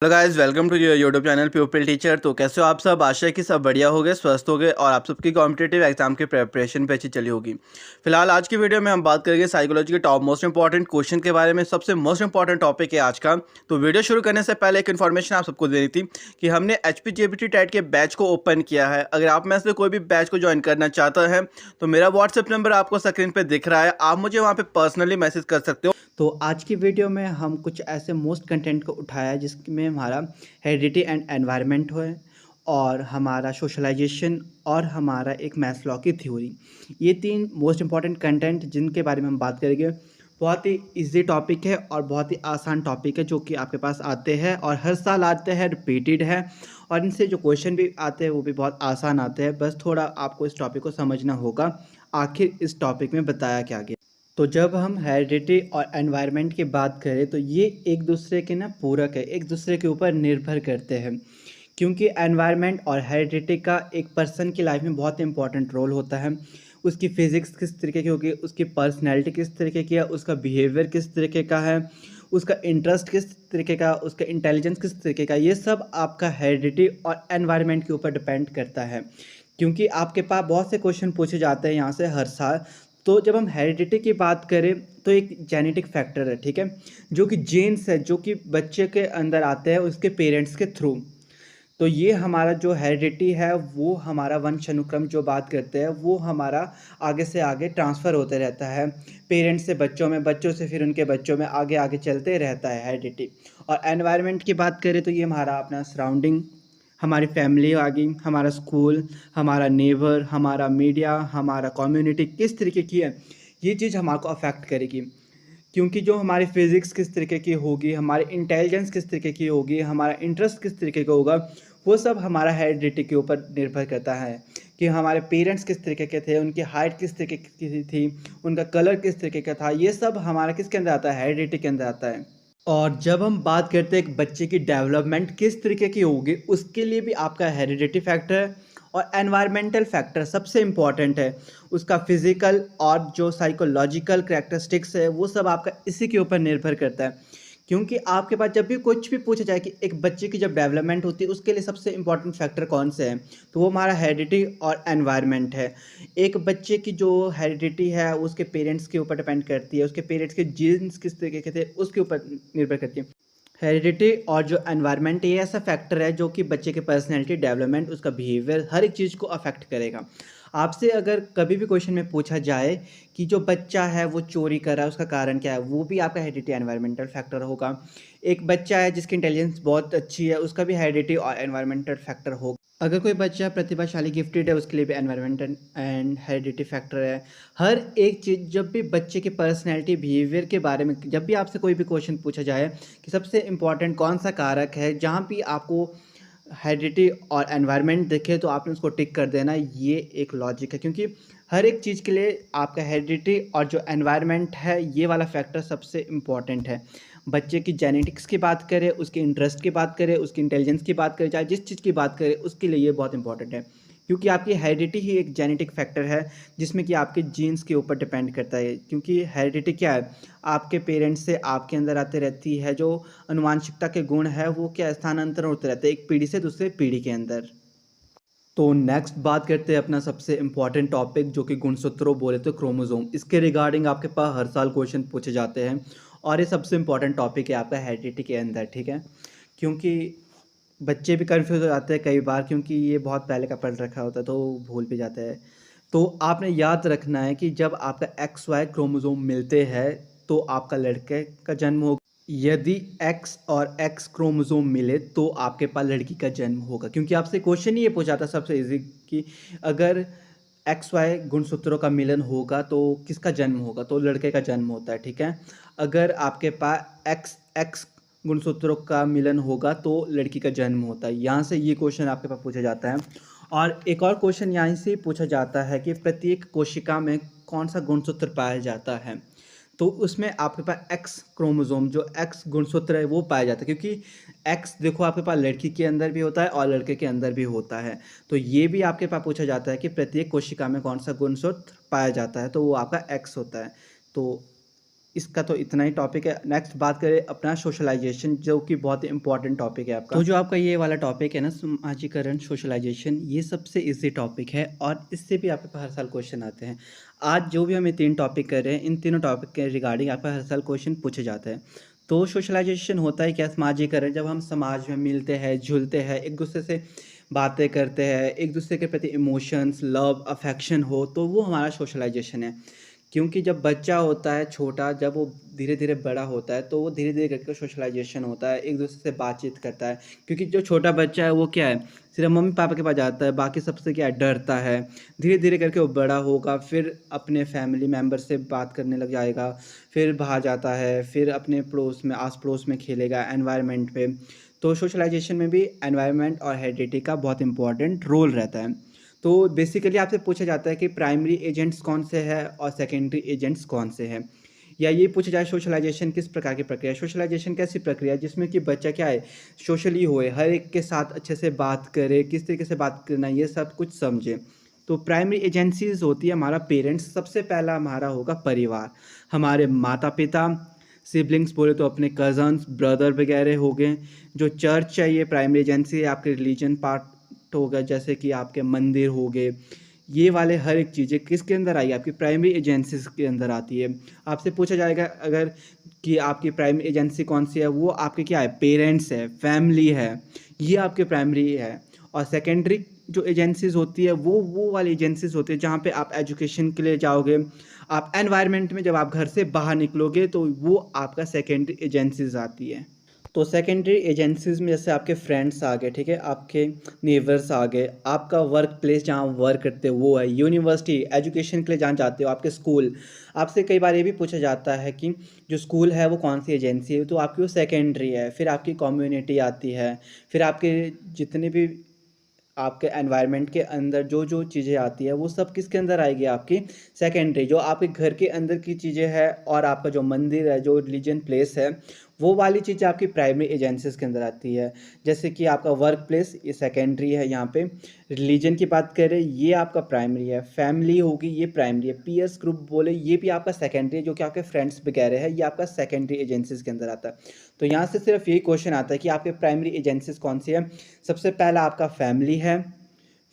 Hello guys, welcome to your YouTube channel pupil teacher. तो कैसे हो आप सब? आशा है कि सब बढ़िया होगे, स्वस्थ होगे और आप सबकी कॉम्पिटिटिव एग्जाम की प्रिपरेशन पे अच्छी चली होगी। फिलहाल आज की वीडियो में हम बात करेंगे साइकोलॉजी के टॉप मोस्ट इंपॉर्टेंट क्वेश्चन के बारे में। सबसे मोस्ट इंपॉर्टेंट टॉपिक है आज का। तो वीडियो शुरू करने से पहले एक इन्फॉर्मेशन आप सबको देनी थी कि हमने HPGPT टेट के बैच को ओपन किया है। अगर आप में से कोई भी बैच को ज्वाइन करना चाहता है तो मेरा व्हाट्सएप नंबर आपको स्क्रीन पर दिख रहा है, आप मुझे वहाँ पर पर्सनली मैसेज कर सकते हो। तो आज की वीडियो में हम कुछ ऐसे मोस्ट कंटेंट को उठाया जिसमें हमारा हेरिडिटी एंड एनवायरनमेंट है और हमारा सोशलाइजेशन और हमारा एक मैथ्स लॉ की थ्योरी। ये तीन मोस्ट इंपॉर्टेंट कंटेंट जिनके बारे में हम बात करेंगे। बहुत ही इजी टॉपिक है और बहुत ही आसान टॉपिक है जो कि आपके पास आते हैं और हर साल आते हैं, रिपीटेड है और इनसे जो क्वेश्चन भी आते हैं वो भी बहुत आसान आते हैं। बस थोड़ा आपको इस टॉपिक को समझना होगा आखिर इस टॉपिक में बताया क्या गया। तो जब हम हेरिडिटी और एनवायरनमेंट की बात करें तो ये एक दूसरे के ना पूरक है, एक दूसरे के ऊपर निर्भर करते हैं क्योंकि एनवायरनमेंट और हेरिडिटी का एक पर्सन की लाइफ में बहुत इंपॉर्टेंट रोल होता है। उसकी फिज़िक्स किस तरीके की होगी, उसकी पर्सनैलिटी किस तरीके की है, उसका बिहेवियर किस तरीके का है, उसका इंटरेस्ट किस तरीके का, उसका इंटेलिजेंस किस तरीके का, ये सब आपका हेरिडिटी और एनवायरनमेंट के ऊपर डिपेंड करता है। क्योंकि आपके पास बहुत से क्वेश्चन पूछे जाते हैं यहाँ से हर साल। तो जब हम हेरिडिटी की बात करें तो एक जेनेटिक फैक्टर है, ठीक है, जो कि जीन्स है, जो कि बच्चे के अंदर आते हैं उसके पेरेंट्स के थ्रू। तो ये हमारा जो हेरिडिटी है वो हमारा वंश अनुक्रम जो बात करते हैं वो हमारा आगे से आगे ट्रांसफ़र होते रहता है, पेरेंट्स से बच्चों में, बच्चों से फिर उनके बच्चों में आगे आगे चलते रहता है हेरिडिटी। और एनवायरनमेंट की बात करें तो ये हमारा अपना सराउंडिंग, हमारी फैमिली आ गई, हमारा स्कूल, हमारा नेबर, हमारा मीडिया, हमारा कम्युनिटी किस तरीके की है, ये चीज़ हमारे को अफेक्ट करेगी। क्योंकि जो हमारी फिज़िक्स किस तरीके की होगी, हमारी इंटेलिजेंस किस तरीके की होगी, हमारा इंटरेस्ट किस तरीके का होगा, वो सब हमारा हेरिडिटी के ऊपर निर्भर करता है। कि हमारे पेरेंट्स किस तरीके के थे, उनकी हाइट किस तरीके की थी, उनका कलर किस तरीके का था, ये सब हमारा किसके अंदर आता है, हेरिडिटी के अंदर आता है। और जब हम बात करते हैं एक बच्चे की डेवलपमेंट किस तरीके की होगी, उसके लिए भी आपका हेरिडिटी फैक्टर है और एनवायरमेंटल फैक्टर सबसे इम्पॉर्टेंट है। उसका फिजिकल और जो साइकोलॉजिकल करैक्टरिस्टिक्स है वो सब आपका इसी के ऊपर निर्भर करता है। क्योंकि आपके पास जब भी कुछ भी पूछा जाए कि एक बच्चे की जब डेवलपमेंट होती है उसके लिए सबसे इम्पॉर्टेंट फैक्टर कौन से हैं, तो वो हमारा हेरिडिटी और एनवायरनमेंट है। एक बच्चे की जो हेरिडिटी है उसके पेरेंट्स के ऊपर डिपेंड करती है, उसके पेरेंट्स के जीन्स किस तरीके के थे उसके ऊपर निर्भर करती है। हेरिडिटी और जो एनवायरनमेंट ये ऐसा फैक्टर है जो कि बच्चे के पर्सनैलिटी डेवलपमेंट, उसका बिहेवियर, हर एक चीज़ को अफेक्ट करेगा। आपसे अगर कभी भी क्वेश्चन में पूछा जाए कि जो बच्चा है वो चोरी कर रहा है उसका कारण क्या है, वो भी आपका हेरिडिटी एनवायरमेंटल फैक्टर होगा। एक बच्चा है जिसकी इंटेलिजेंस बहुत अच्छी है, उसका भी हेरिडिटी और एनवायरमेंटल फैक्टर होगा। अगर कोई बच्चा प्रतिभाशाली गिफ्टेड है उसके लिए भी एनवायरमेंटल एंड हेरिडिटी फैक्टर है। हर एक चीज़, जब भी बच्चे की पर्सनैलिटी, बिहेवियर के बारे में जब भी आपसे कोई भी क्वेश्चन पूछा जाए कि सबसे इम्पॉर्टेंट कौन सा कारक है, जहाँ भी आपको हेरिडिटी और एनवायरनमेंट दिखे तो आपने उसको टिक कर देना। ये एक लॉजिक है क्योंकि हर एक चीज़ के लिए आपका हेरिडिटी और जो एनवायरनमेंट है ये वाला फैक्टर सबसे इम्पॉर्टेंट है। बच्चे की जेनेटिक्स की बात करें, उसके इंटरेस्ट की बात करें, उसकी इंटेलिजेंस की बात करें, चाहे जिस चीज़ की बात करें उसके लिए ये बहुत इंपॉर्टेंट है। क्योंकि आपकी हेरिडिटी ही एक जेनेटिक फैक्टर है जिसमें कि आपके जीन्स के ऊपर डिपेंड करता है। क्योंकि हेरिडिटी क्या है, आपके पेरेंट्स से आपके अंदर आते रहती है, जो अनुवांशिकता के गुण है वो क्या स्थानांतरण होते रहते हैं एक पीढ़ी से दूसरे पीढ़ी के अंदर। तो नेक्स्ट बात करते हैं अपना सबसे इम्पॉर्टेंट टॉपिक जो कि गुणसूत्रों बोले तो क्रोमोसोम। इसके रिगार्डिंग आपके पास हर साल क्वेश्चन पूछे जाते हैं और ये सबसे इम्पॉर्टेंट टॉपिक है आपका हेरिडिटी के अंदर, ठीक है। क्योंकि बच्चे भी कंफ्यूज हो जाते हैं कई बार क्योंकि ये बहुत पहले का पढ़ रखा होता है तो भूल भी जाते हैं। तो आपने याद रखना है कि जब आपका एक्स वाई क्रोमोसोम मिलते हैं तो आपका लड़के का जन्म होगा। यदि एक्स और एक्स क्रोमोसोम मिले तो आपके पास लड़की का जन्म होगा। क्योंकि आपसे क्वेश्चन ही ये पूछा था सबसे इजी कि अगर एक्स वाई गुणसूत्रों का मिलन होगा तो किसका जन्म होगा, तो लड़के का जन्म होता है, ठीक है। अगर आपके पास एक्स एक्स गुणसूत्रों का मिलन होगा तो लड़की का जन्म होता है। यहाँ से ये क्वेश्चन आपके पास पूछा जाता है। और एक और क्वेश्चन यहाँ से पूछा जाता है कि प्रत्येक कोशिका में कौन सा गुणसूत्र पाया जाता है। तो उसमें आपके पास एक्स क्रोमोसोम, जो एक्स गुणसूत्र है वो पाया जाता है। क्योंकि एक्स देखो आपके पास लड़की के अंदर भी होता है और लड़के के अंदर भी होता है। तो ये भी आपके पास पूछा जाता है कि प्रत्येक कोशिका में कौन सा गुणसूत्र पाया जाता है, तो वो आपका एक्स होता है। तो इसका तो इतना ही टॉपिक है। नेक्स्ट बात करें अपना सोशलाइजेशन, जो कि बहुत इंपॉर्टेंट टॉपिक है आपका। तो जो आपका ये वाला टॉपिक है ना, समाजीकरण, सोशलाइजेशन, ये सबसे इजी टॉपिक है और इससे भी आपके पास हर साल क्वेश्चन आते हैं। आज जो भी हम ये 3 टॉपिक कर रहे हैं, इन तीनों टॉपिक के रिगार्डिंग आपका हर साल क्वेश्चन पूछे जाते हैं। तो सोशलाइजेशन होता है क्या? समाजीकरण, जब हम समाज में मिलते हैं, जुलते हैं, एक दूसरे से बातें करते हैं, एक दूसरे के प्रति इमोशंस, लव, अफेक्शन हो, तो वो हमारा सोशलाइजेशन है। क्योंकि जब बच्चा होता है छोटा, जब वो धीरे धीरे बड़ा होता है, तो वो धीरे धीरे करके सोशलाइजेशन होता है, एक दूसरे से बातचीत करता है। क्योंकि जो छोटा बच्चा है वो क्या है, सिर्फ मम्मी पापा के पास जाता है, बाकी सबसे क्या है, डरता है। धीरे धीरे करके वो बड़ा होगा, फिर अपने फैमिली मेम्बर से बात करने लग जाएगा, फिर बाहर जाता है, फिर अपने पड़ोस में, आस पड़ोस में खेलेगा, एनवायरनमेंट पे। तो सोशलाइजेशन में भी एनवायरनमेंट और हेरिडिटी का बहुत इंपॉर्टेंट रोल रहता है। तो बेसिकली आपसे पूछा जाता है कि प्राइमरी एजेंट्स कौन से हैं और सेकेंडरी एजेंट्स कौन से हैं, या ये पूछा जाए सोशलाइजेशन किस प्रकार की प्रक्रिया है। सोशलाइजेशन कैसी प्रक्रिया है जिसमें कि बच्चा क्या है, सोशली होए, हर एक के साथ अच्छे से बात करे, किस तरीके से बात करना है, ये सब कुछ समझे। तो प्राइमरी एजेंसीज होती है हमारा पेरेंट्स, सबसे पहला हमारा होगा परिवार, हमारे माता पिता, सिबलिंग्स बोले तो अपने कज़न्स, ब्रदर वगैरह हो गए। जो चर्च है ये प्राइमरी एजेंसी है, आपके रिलीजन पार्ट होगा, जैसे कि आपके मंदिर हो गए। ये वाले हर एक चीज़ें किसके अंदर आई, आपकी प्राइमरी एजेंसीज के अंदर आती है। आपसे पूछा जाएगा अगर कि आपकी प्राइमरी एजेंसी कौन सी है, वो आपके क्या है, पेरेंट्स है, फैमिली है, ये आपके प्राइमरी है। और सेकेंडरी जो एजेंसीज होती है वो वाली एजेंसीज होती है जहाँ पे आप एजुकेशन के लिए जाओगे, आप एनवायरनमेंट में जब आप घर से बाहर निकलोगे, तो वो आपका सेकेंडरी एजेंसीज आती है। तो सेकेंडरी एजेंसीज में जैसे आपके फ्रेंड्स आ गए, ठीक है, आपके नेबर्स आ गए, आपका वर्क प्लेस जहाँ वर्क करते हो वो है, यूनिवर्सिटी एजुकेशन के लिए जहाँ जाते हो, आपके स्कूल। आपसे कई बार ये भी पूछा जाता है कि जो स्कूल है वो कौन सी एजेंसी है, तो आपकी वो सेकेंडरी है। फिर आपकी कम्युनिटी आती है, फिर आपके जितने भी आपके एनवायरनमेंट के अंदर जो जो चीज़ें आती है वो सब किसके अंदर आएगी, आपकी सेकेंडरी। जो आपके घर के अंदर की चीज़ें हैं और आपका जो मंदिर है, जो रिलीजन प्लेस है, वो वाली चीज़ें आपकी प्राइमरी एजेंसीज के अंदर आती है। जैसे कि आपका वर्क प्लेस, ये सेकेंडरी है यहाँ पे। रिलीजन की बात करें, ये आपका प्राइमरी है। फैमिली होगी, ये प्राइमरी है। पीयर्स ग्रुप बोले, ये भी आपका सेकेंडरी है, जो कि आपके फ्रेंड्स वगैरह है, ये आपका सेकेंडरी एजेंसीज के अंदर आता है। तो यहाँ से सिर्फ यही क्वेश्चन आता है कि आपके प्राइमरी एजेंसीज कौन सी है। सबसे पहला आपका फैमिली है,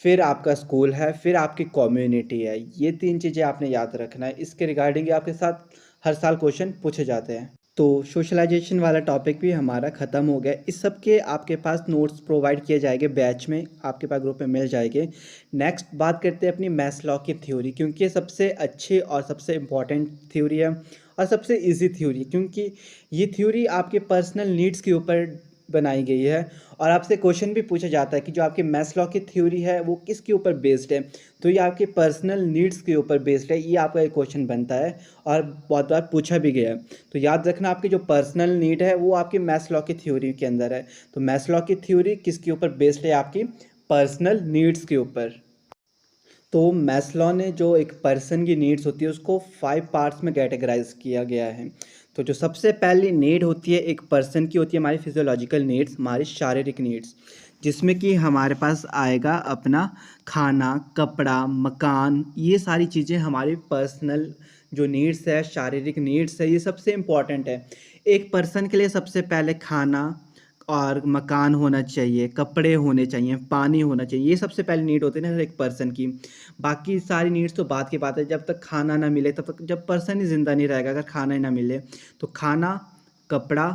फिर आपका स्कूल है, फिर आपकी कम्युनिटी है। ये 3 चीज़ें आपने याद रखना है। इसके रिगार्डिंग आपके साथ हर साल क्वेश्चन पूछे जाते हैं। तो सोशलाइजेशन वाला टॉपिक भी हमारा ख़त्म हो गया। इस सब के आपके पास नोट्स प्रोवाइड किए जाएंगे बैच में, आपके पास ग्रुप में मिल जाएंगे। नेक्स्ट बात करते हैं अपनी मैस्लो की थ्योरी, क्योंकि ये सबसे अच्छी और सबसे इम्पॉर्टेंट थ्योरी है और सबसे इजी थ्योरी, क्योंकि ये थ्योरी आपके पर्सनल नीड्स के ऊपर बनाई गई है। और आपसे क्वेश्चन भी पूछा जाता है कि जो आपकी मैस्लो की थ्योरी है वो किसके ऊपर बेस्ड है, तो ये आपके पर्सनल नीड्स के ऊपर बेस्ड है। ये आपका एक क्वेश्चन बनता है और बहुत बार पूछा भी गया है। तो याद रखना, आपकी जो पर्सनल नीड है वो आपकी मैस्लो की थ्योरी के अंदर है। तो मैस्लो की थ्योरी किसके ऊपर बेस्ड है, आपकी पर्सनल नीड्स के ऊपर। तो मैस्लो ने जो एक पर्सन की नीड्स होती है उसको 5 पार्ट्स में कैटेगराइज किया गया है। तो जो सबसे पहली नीड होती है एक पर्सन की, होती है हमारी फिजियोलॉजिकल नीड्स, हमारी शारीरिक नीड्स, जिसमें कि हमारे पास आएगा अपना खाना, कपड़ा, मकान। ये सारी चीज़ें हमारी पर्सनल जो नीड्स है, शारीरिक नीड्स है, ये सबसे इम्पॉर्टेंट है। एक पर्सन के लिए सबसे पहले खाना और मकान होना चाहिए, कपड़े होने चाहिए, पानी होना चाहिए। ये सबसे पहली नीड होती है ना हर एक पर्सन की। बाकी सारी नीड्स तो बात की बात है। जब तक खाना ना मिले तब तक, जब पर्सन ही ज़िंदा नहीं रहेगा अगर खाना ही ना मिले, तो खाना, कपड़ा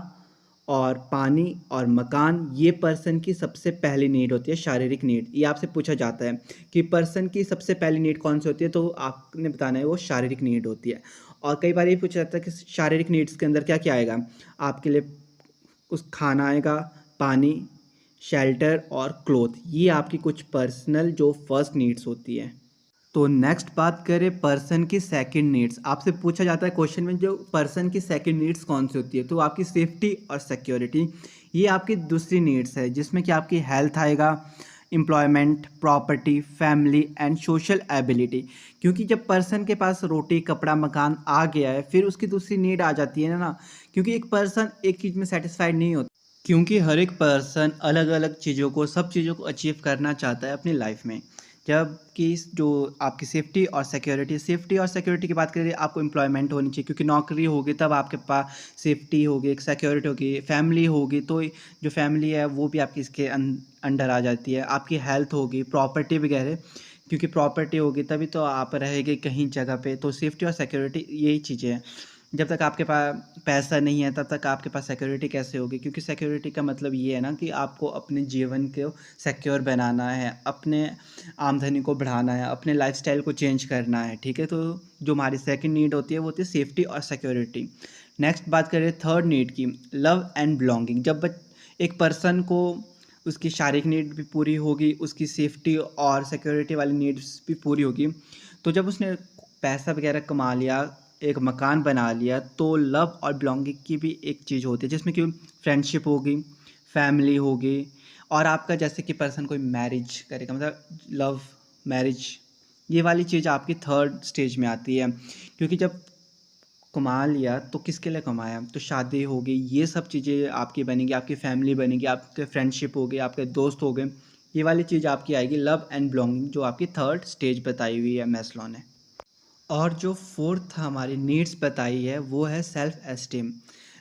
और पानी और मकान, ये पर्सन की सबसे पहली नीड होती है, शारीरिक नीड। ये आपसे पूछा जाता है कि पर्सन की सबसे पहली नीड कौन सी होती है, तो आपने बताना है वो शारीरिक नीड होती है। और कई बार ये पूछा जाता है कि शारीरिक नीड्स के अंदर क्या क्या आएगा आपके लिए, उस खाना आएगा, पानी, शेल्टर और क्लोथ। ये आपकी कुछ पर्सनल जो फर्स्ट नीड्स होती है। तो नेक्स्ट बात करें पर्सन की सेकंड नीड्स। आपसे पूछा जाता है क्वेश्चन में जो पर्सन की सेकंड नीड्स कौन सी होती है, तो आपकी सेफ्टी और सिक्योरिटी, ये आपकी दूसरी नीड्स है, जिसमें कि आपकी हेल्थ आएगा, employment, property, family and social ability. क्योंकि जब पर्सन के पास रोटी, कपड़ा, मकान आ गया है, फिर उसकी दूसरी नीड आ जाती है ना, क्योंकि एक पर्सन एक चीज़ में सेटिस्फाइड नहीं होता, क्योंकि हर एक पर्सन अलग अलग चीज़ों को, सब चीज़ों को अचीव करना चाहता है अपनी लाइफ में। जबकि जो आपकी सेफ्टी और सिक्योरिटी की बात करें, आपको एम्प्लॉयमेंट होनी चाहिए, क्योंकि नौकरी होगी तब आपके पास सेफ्टी होगी, एक सिक्योरिटी होगी, फैमिली होगी तो जो फैमिली है वो भी आपकी इसके अंडर आ जाती है। आपकी हेल्थ होगी, प्रॉपर्टी वगैरह, क्योंकि प्रॉपर्टी होगी तभी तो आप रहेंगे कहीं जगह पे। तो सेफ्टी और सिक्योरिटी यही चीज़ें हैं। जब तक आपके पास पैसा नहीं है तब तक आपके पास सिक्योरिटी कैसे होगी, क्योंकि सिक्योरिटी का मतलब ये है ना कि आपको अपने जीवन को सिक्योर बनाना है, अपने आमदनी को बढ़ाना है, अपने लाइफस्टाइल को चेंज करना है, ठीक है। तो जो हमारी सेकंड नीड होती है वो होती है सेफ्टी और सिक्योरिटी। नेक्स्ट बात करें थर्ड नीड की, लव एंड बिलोंगिंग। जब एक पर्सन को उसकी शारीरिक नीड भी पूरी होगी, उसकी सेफ्टी और सिक्योरिटी वाली नीड्स भी पूरी होगी, तो जब उसने पैसा वगैरह कमा लिया, एक मकान बना लिया, तो लव और बिलोंगिंग की भी एक चीज़ होती है, जिसमें कि फ्रेंडशिप होगी, फैमिली होगी, और आपका जैसे कि पर्सन कोई मैरिज करेगा, मतलब लव मैरिज, ये वाली चीज़ आपकी थर्ड स्टेज में आती है। क्योंकि जब कमा लिया तो किसके लिए कमाया, तो शादी होगी, ये सब चीज़ें आपकी बनेंगी, आपकी फैमिली बनेगी, आपके फ्रेंडशिप हो गए, आपके दोस्त हो गए, ये वाली चीज़ आपकी आएगी लव एंड बिलोंगिंग, जो आपकी थर्ड स्टेज बताई हुई है मैस्लो ने। और जो फोर्थ हमारी नीड्स बताई है वो है सेल्फ एस्टीम।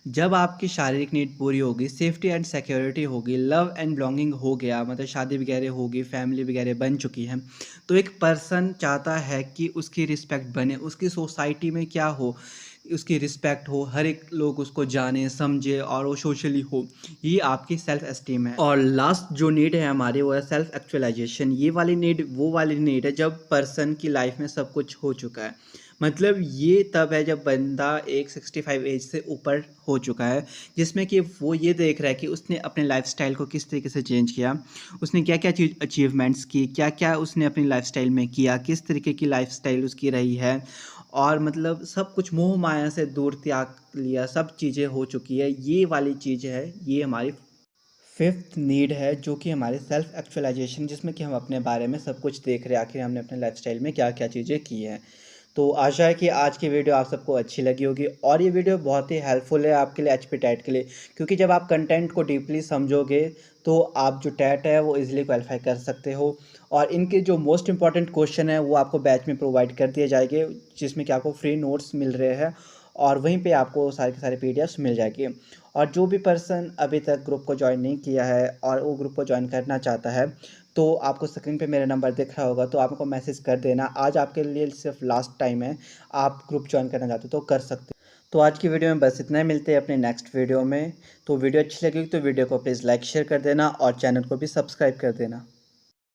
जब आपकी शारीरिक नीड पूरी होगी, सेफ्टी एंड सिक्योरिटी होगी, लव एंड बिलोंगिंग हो गया, मतलब शादी वगैरह होगी, फैमिली वगैरह बन चुकी है, तो एक पर्सन चाहता है कि उसकी रिस्पेक्ट बने, उसकी सोसाइटी में क्या हो, उसकी रिस्पेक्ट हो, हर एक लोग उसको जाने समझे और वो सोशली हो। ये आपकी सेल्फ एस्टीम है। और लास्ट जो नीड है हमारी वो है सेल्फ एक्चुअलाइजेशन। ये वाली नीड वो वाली नीड है जब पर्सन की लाइफ में सब कुछ हो चुका है, मतलब ये तब है जब बंदा एक 65 एज से ऊपर हो चुका है, जिसमें कि वो ये देख रहा है कि उसने अपने लाइफस्टाइल को किस तरीके से चेंज किया, उसने क्या क्या चीज़ अचीवमेंट्स की, क्या क्या उसने अपनी लाइफस्टाइल में किया, किस तरीके की लाइफस्टाइल उसकी रही है, और मतलब सब कुछ मोह माया से दूर त्याग लिया, सब चीज़ें हो चुकी है। ये वाली चीज़ है, ये हमारी फिफ्थ नीड है, जो कि हमारी सेल्फ एक्चुअलाइजेशन, जिसमें कि हम अपने बारे में सब कुछ देख रहे हैं, आखिर हमने अपने लाइफस्टाइल में क्या क्या चीज़ें की हैं। तो आशा है कि आज की वीडियो आप सबको अच्छी लगी होगी, और ये वीडियो बहुत ही हेल्पफुल है आपके लिए, एचपी टेट के लिए, क्योंकि जब आप कंटेंट को डीपली समझोगे तो आप जो टेट है वो इजीली क्वालिफाई कर सकते हो। और इनके जो मोस्ट इंपॉर्टेंट क्वेश्चन है वो आपको बैच में प्रोवाइड कर दिए जाएंगे, जिसमें कि आपको फ्री नोट्स मिल रहे हैं, और वहीं पे आपको सारे के सारे पीडीएफ्स मिल जाएंगे। और जो भी पर्सन अभी तक ग्रुप को ज्वाइन नहीं किया है और वो ग्रुप को ज्वाइन करना चाहता है, तो आपको स्क्रीन पे मेरा नंबर दिख रहा होगा, तो आपको मैसेज कर देना। आज आपके लिए सिर्फ लास्ट टाइम है, आप ग्रुप ज्वाइन करना चाहते हो तो कर सकते हो। तो आज की वीडियो में बस इतना ही, मिलते हैं अपने नेक्स्ट वीडियो में। तो वीडियो अच्छी लगेगी तो वीडियो को प्लीज़ लाइक शेयर कर देना और चैनल को भी सब्सक्राइब कर देना।